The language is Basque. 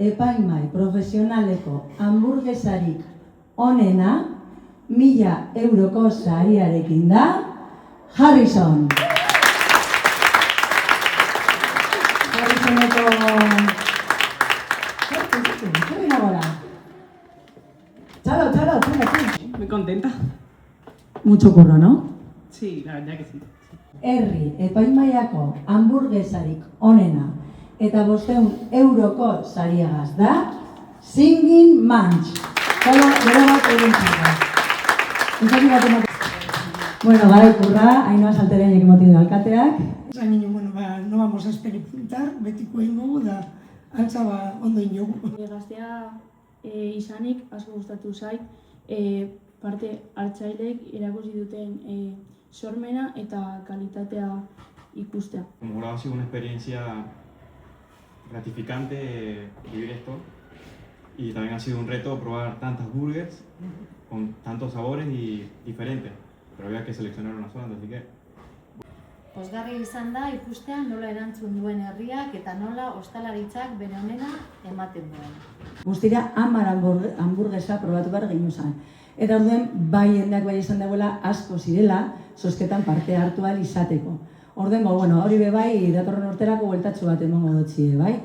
epaimai profesionaleko hamburguesarik onena 1000 euroko sariarekin da Harrison. Harrisoneko... ¿Qué viene ahora? Chalo. Muy contenta. Mucho curro, ¿no? Sí, la verdad que sí. Herri epaimaiako hamburguesarik onena eta 500 euroko sariagaz da Singing Munch. Gero bat egin zara. Bueno, gara ikurra, Ainhoa Salterenek emotin du alkateak. Esan ginen, bueno, no vamos a experimentar, betiko egin gogu da altza ondo inogu. Gaztea izanik asko gustatu zait, parte hartzaileek erakusi duten sormena eta kalitatea ikustea. Como jurado ha sido una experiencia gratificante vivir esto y también ha sido un reto probar tantas burgers con tantos sabores y diferentes, pero había que seleccionar una sola, así que... Pozgarri izan da ikustea nola erantzun duen herriak eta nola ostalaritzak bere onena ematen duen. Guztira 10 hamburguesa probatu behar genuzan. Eta orduen bai jendeak bai esan dagoela asko zirela zozketan parte hartu ahal izateko. Orduen, hori be bai datorren urterako bueltatxo bat emango dutzie, bai?